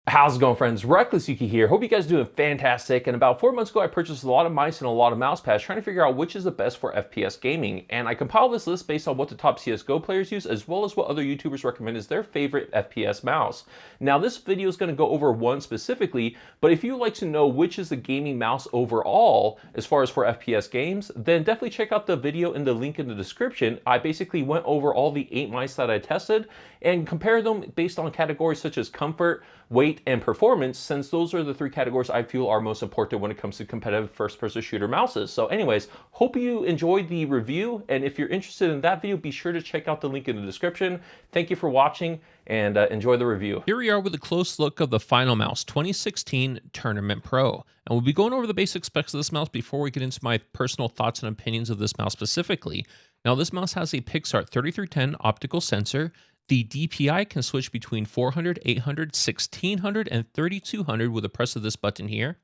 How's it going, friends? Reckless Yuki here. Hope you guys are doing fantastic. And about 4 months ago, I purchased a lot of mice and a lot of mouse pads, trying to figure out which is the best for FPS gaming. And I compiled this list based on what the top CSGO players use, as well as what other YouTubers recommend as their favorite FPS mouse. Now, this video is going to go over one specifically, but if you'd like to know which is the gaming mouse overall, as far as for FPS games, then definitely check out the video in the link in the description. I basically went over all the 8 mice that I tested and compared them based on categories such as comfort, weight, and performance, since those are the 3 categories I feel are most important when it comes to competitive first-person shooter mouses. So anyways, hope you enjoyed the review, and if you're interested in that video, be sure to check out the link in the description. Thank you for watching, and enjoy the review. Here we are with a close look of the FinalMouse 2016 Tournament Pro. And we'll be going over the basic specs of this mouse before we get into my personal thoughts and opinions of this mouse specifically. Now, this mouse has a Pixart 3310 optical sensor. The DPI can switch between 400, 800, 1600, and 3200 with the press of this button here.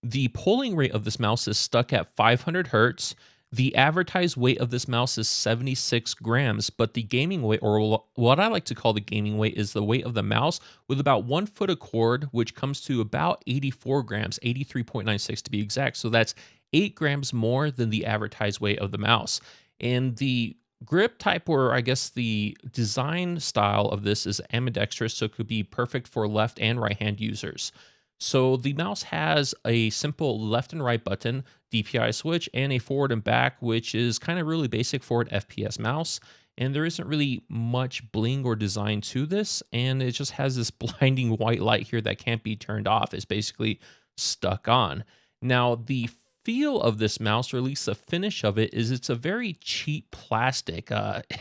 The polling rate of this mouse is stuck at 500 hertz. The advertised weight of this mouse is 76 grams, but the gaming weight, or what I like to call the gaming weight, is the weight of the mouse with about 1 foot of cord, which comes to about 84 grams, 83.96 to be exact. So that's 8 grams more than the advertised weight of the mouse. And the grip type, or I guess the design style of this, is ambidextrous, so it could be perfect for left and right hand users. So the mouse has a simple left and right button, DPI switch, and a forward and back, which is kind of really basic for an FPS mouse. And there isn't really much bling or design to this, and it just has this blinding white light here that can't be turned off. It's basically stuck on. Now, the feel of this mouse, or at least the finish of it, is it's a very cheap plastic.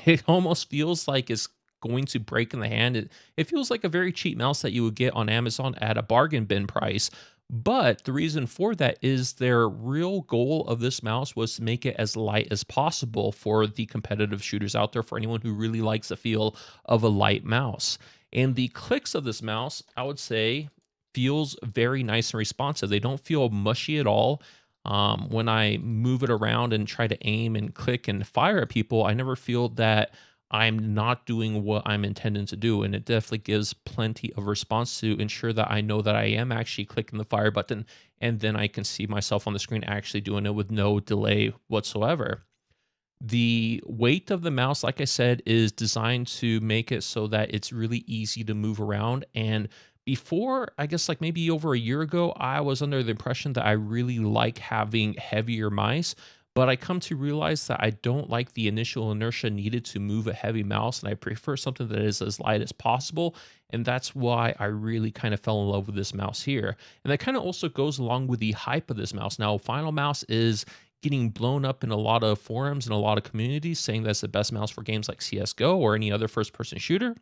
It almost feels like it's going to break in the hand. It feels like a very cheap mouse that you would get on Amazon at a bargain bin price. But the reason for that is their real goal of this mouse was to make it as light as possible for the competitive shooters out there, for anyone who really likes the feel of a light mouse. And the clicks of this mouse, I would say, feels very nice and responsive. They don't feel mushy at all. When I move it around and try to aim and click and fire at people, I never feel that I'm not doing what I'm intending to do. And it definitely gives plenty of response to ensure that I know that I am actually clicking the fire button, and then I can see myself on the screen actually doing it with no delay whatsoever. The weight of the mouse, like I said, is designed to make it so that it's really easy to move around. And before, I guess like maybe over a year ago, I was under the impression that I really like having heavier mice, but I come to realize that I don't like the initial inertia needed to move a heavy mouse, and I prefer something that is as light as possible. And that's why I really kind of fell in love with this mouse here. And that kind of also goes along with the hype of this mouse. Now, FinalMouse is getting blown up in a lot of forums and a lot of communities saying that's the best mouse for games like CSGO or any other first-person shooter.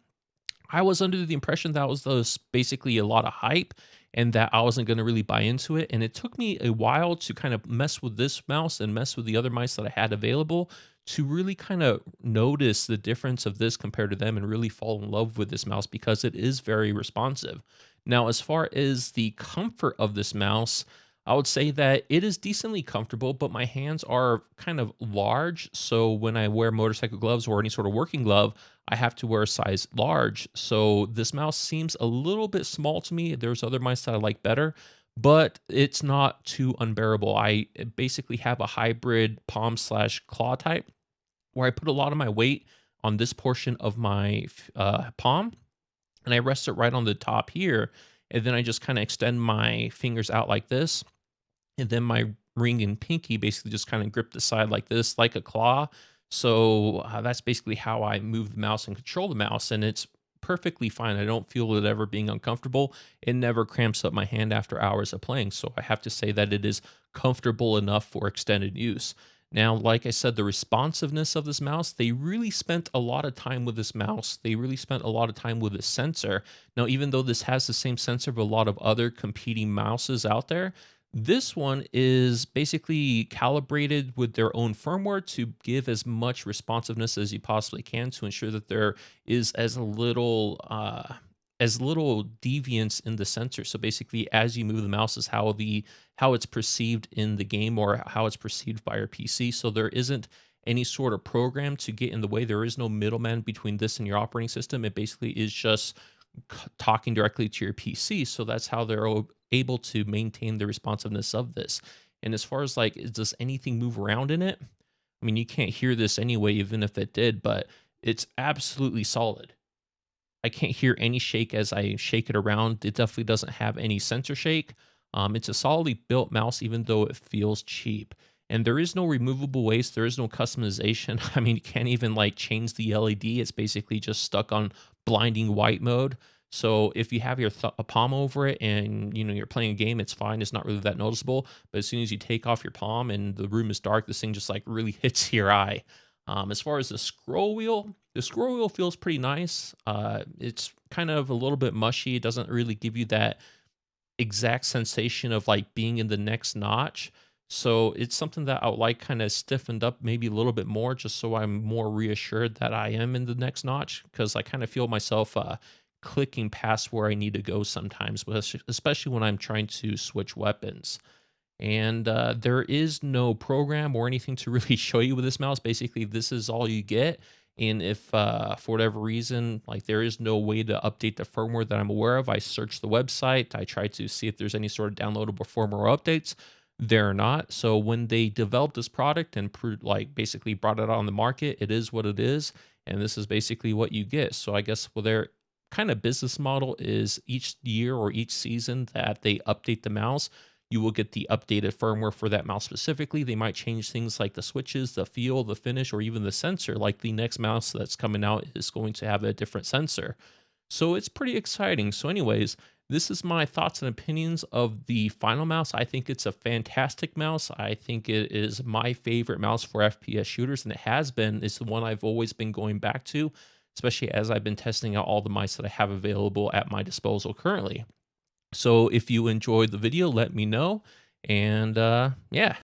I was under the impression that was basically a lot of hype and that I wasn't going to really buy into it. And it took me a while to kind of mess with this mouse and mess with the other mice that I had available to really kind of notice the difference of this compared to them and really fall in love with this mouse because it is very responsive. Now, as far as the comfort of this mouse, I would say that it is decently comfortable, but my hands are kind of large. So when I wear motorcycle gloves or any sort of working glove, I have to wear a size large. So this mouse seems a little bit small to me. There's other mice that I like better, but it's not too unbearable. I basically have a hybrid palm/claw type where I put a lot of my weight on this portion of my palm, and I rest it right on the top here. And then I just kind of extend my fingers out like this. And then my ring and pinky basically just kind of grip the side like this, like a claw. So that's basically how I move the mouse and control the mouse. And it's perfectly fine. I don't feel it ever being uncomfortable. It never cramps up my hand after hours of playing. So I have to say that it is comfortable enough for extended use. Now, like I said, the responsiveness of this mouse, they really spent a lot of time with this mouse. They really spent a lot of time with this sensor. Now, even though this has the same sensor of a lot of other competing mouses out there, this one is basically calibrated with their own firmware to give as much responsiveness as you possibly can to ensure that there is as little deviance in the sensor. So basically, as you move the mouse is how it's perceived in the game or how it's perceived by your PC. So there isn't any sort of program to get in the way. There is no middleman between this and your operating system. It basically is just talking directly to your PC. So that's how they're able to maintain the responsiveness of this. And as far as like, does anything move around in it? I mean, you can't hear this anyway, even if it did, but it's absolutely solid. I can't hear any shake as I shake it around. It definitely doesn't have any sensor shake. It's a solidly built mouse, even though it feels cheap. And there is no removable waste. There is no customization. I mean, you can't even like change the LED. It's basically just stuck on blinding white mode. So if you have your a palm over it and you're playing a game, it's fine. It's not really that noticeable. But as soon as you take off your palm and the room is dark, this thing just like really hits your eye. As far as the scroll wheel feels pretty nice. It's kind of a little bit mushy. It doesn't really give you that exact sensation of like being in the next notch. So it's something that I would like kind of stiffened up maybe a little bit more, just so I'm more reassured that I am in the next notch, because I kind of feel myself clicking past where I need to go sometimes, especially when I'm trying to switch weapons. And there is no program or anything to really show you with this mouse. Basically, this is all you get. And if for whatever reason, like there is no way to update the firmware that I'm aware of, I searched the website. I tried to see if there's any sort of downloadable firmware updates. There are not. So when they developed this product and like basically brought it on the market, it is what it is. And this is basically what you get. So I guess their kind of business model is each year or each season that they update the mouse, you will get the updated firmware for that mouse specifically. They might change things like the switches, the feel, the finish, or even the sensor. Like the next mouse that's coming out is going to have a different sensor. So it's pretty exciting. So anyways, this is my thoughts and opinions of the FinalMouse. I think it's a fantastic mouse. I think it is my favorite mouse for FPS shooters, and it has been. It's the one I've always been going back to, especially as I've been testing out all the mice that I have available at my disposal currently. So if you enjoyed the video, let me know. And yeah.